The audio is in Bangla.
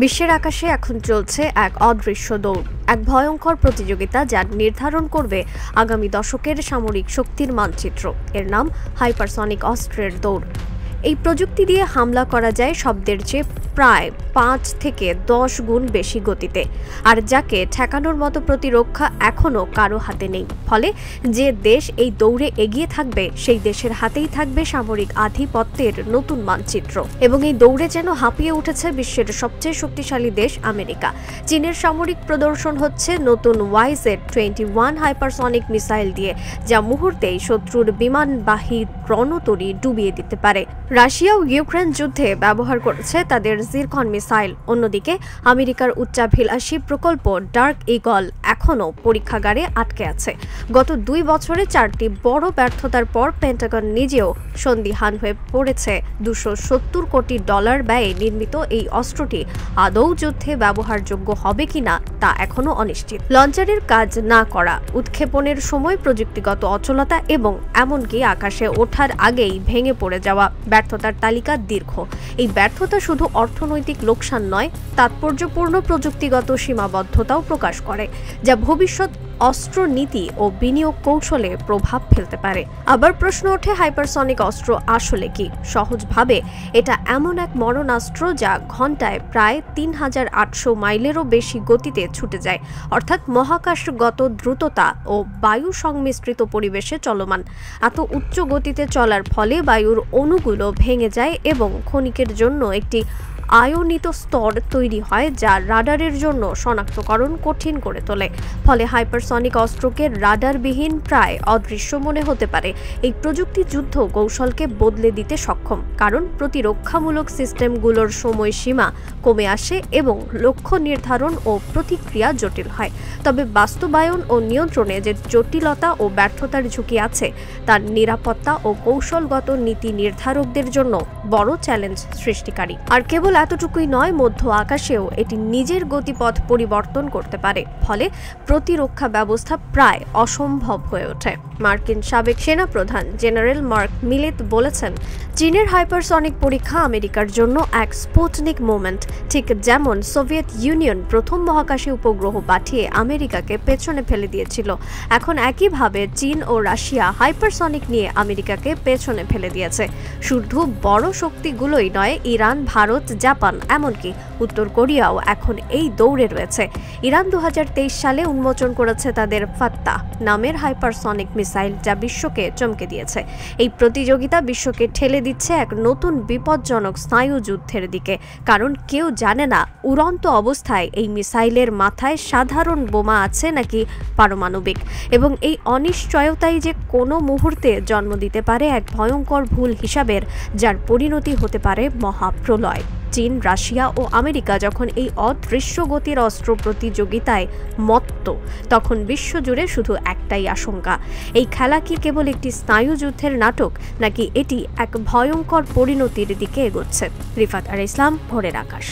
বিশ্বের আকাশে এখন চলছে এক অদৃশ্য দৌড়, এক ভয়ঙ্কর প্রতিযোগিতা যা নির্ধারণ করবে আগামী দশকের সামরিক শক্তির মানচিত্র। এর নাম হাইপারসনিক অস্ত্রের দৌড়। এই প্রযুক্তি দিয়ে হামলা করা যায় শব্দের চেয়ে প্রায় 5 থেকে 10 গুণ বেশি গতিতে, আর যাকে ঠেকানোর মতো প্রতিরক্ষা এখনও কারো হাতে নেই। ফলে যে দেশ এই দৌড়ে এগিয়ে থাকবে সেই দেশের হাতেই থাকবে সামরিক আধিপত্যের নতুন মানচিত্র। এবং এই দৌড়ে যেন হাঁপিয়ে উঠেছে বিশ্বের সবচেয়ে শক্তিশালী দেশ আমেরিকা। চীনের সামরিক প্রদর্শন হচ্ছে নতুন YZ-21 হাইপারসনিক মিসাইল দিয়ে, যা মুহূর্তেই শত্রুর বিমানবাহী রণতরী ডুবিয়ে দিতে পারে। রাশিয়া ও ইউক্রেন যুদ্ধে ব্যবহার করেছে তাদের জিরকন মিসাইল। অন্যদিকে আমেরিকার উচ্চাভিলাষী প্রকল্প ডার্ক ঈগল এখনও পরীক্ষাগারে আটকে আছে। গত 2 বছরে 4টি বড় ব্যর্থতার পর পেন্টাগন নিজেও সন্দিহান হয়ে পড়েছে। $270 কোটি ব্যয়ে নির্মিত এই অস্ত্রটি আদৌ যুদ্ধে ব্যবহারযোগ্য হবে কিনা তা এখনও অনিশ্চিত। লঞ্চারের কাজ না করা, উৎক্ষেপণের সময় প্রযুক্তিগত অচলতা এবং এমনকি আকাশে ওঠার আগেই ভেঙে পড়ে যাওয়া ব্যর্থতার তালিকা দীর্ঘ। এই ব্যর্থতা শুধু অর্থনৈতিক লোকসান নয়, তাৎপর্যপূর্ণ প্রযুক্তিগত সীমাবদ্ধতাও প্রকাশ করে, যা ভবিষ্যৎ অস্ত্র নীতি ও বিনিয়োগ কৌশলে প্রভাব ফেলতে পারে। আবার প্রশ্ন ওঠে, হাইপারসনিক অস্ত্র আসলে কি? সহজভাবে এটা এমন এক মরণাস্ত্র যা ঘন্টায় প্রায় 3800 মাইলেরও বেশি গতিতে ছুটে যায়, অর্থাৎ মহাকাশগত দ্রুততা ও বায়ু সংমিশ্রিত পরিবেশে চলমান। এত উচ্চ গতিতে চলার ফলে বায়ুর অণুগুলো ভেঙে যায় এবং ক্ষণিকের জন্য একটি আয়নিত স্তর তৈরি হয়, যা রাডারের জন্য শনাক্তকরণ কঠিন করে তোলে। ফলে হাইপারসনিক অস্ত্রকে রাডারবিহীন প্রায় অদৃশ্য মনে হতে পারে। এই প্রযুক্তি যুদ্ধ কৌশলকে বদলে দিতে সক্ষম, কারণ প্রতিরক্ষামূলক সিস্টেমগুলোর সময়সীমা কমে আসে এবং লক্ষ্য নির্ধারণ ও প্রতিক্রিয়া জটিল হয়। তবে বাস্তবায়ন ও নিয়ন্ত্রণে যে জটিলতা ও ব্যর্থতার ঝুঁকি আছে, তার নিরাপত্তা ও কৌশলগত নীতি নির্ধারকদের জন্য বড় চ্যালেঞ্জ সৃষ্টিকারী। আর কেবল এতটুকুই নয়, মধ্য আকাশেও এটি নিজের গতিপথ পরিবর্তন করতে পারে। ফলে প্রতিরক্ষা ব্যবস্থা প্রায় অসম্ভব হয়ে ওঠে। মার্কিন সাবেক সেনাপ্রধান জেনারেল মার্ক মিলেট বলেছেন, চীনের হাইপারসনিক পরীক্ষা আমেরিকার জন্য এক স্পুটনিক মোমেন্ট। ঠিক যেমন সোভিয়েত ইউনিয়ন প্রথম মহাকাশে উপগ্রহ পাঠিয়ে আমেরিকাকে পেছনে ফেলে দিয়েছিল, এখন একইভাবে চীন ও রাশিয়া হাইপারসনিক নিয়ে আমেরিকাকে পেছনে ফেলে দিয়েছে। শুধু বড় শক্তিগুলোই নয়, ইরান, ভারত, জাপান, এমনকি উত্তর কোরিয়াও এখন এই দৌড়ে রয়েছে। ইরান 2023 সালে উন্মোচন করেছে তাদের ফাত্তাহ নামের হাইপারসনিক মিসাইল, যা বিশ্বকে চমকে দিয়েছে। এই প্রতিযোগিতা বিশ্বকে ঠেলে দিচ্ছে এক নতুন বিপজ্জনক স্নায়ুযুদ্ধের দিকে, কারণ কেউ জানে না উড়ন্ত অবস্থায় এই মিসাইলের মাথায় সাধারণ বোমা আছে নাকি পারমাণবিক। এবং এই অনিশ্চয়তাই যে কোনো মুহূর্তে জন্ম দিতে পারে এক ভয়ঙ্কর ভুল হিসাবের, যার পরিণতি হতে পারে মহাপ্রলয়। চীন, রাশিয়া ও আমেরিকা যখন এই অদৃশ্য গতির অস্ত্র প্রতিযোগিতায় মত্ত, তখন বিশ্বজুড়ে শুধু একটাই আশঙ্কা, এই খেলা কি কেবল একটি স্নায়ুযুদ্ধের নাটক, নাকি এটি এক ভয়ঙ্কর পরিণতির দিকে এগোচ্ছে? রিফাত আর ইসলাম, ভোরের আকাশ।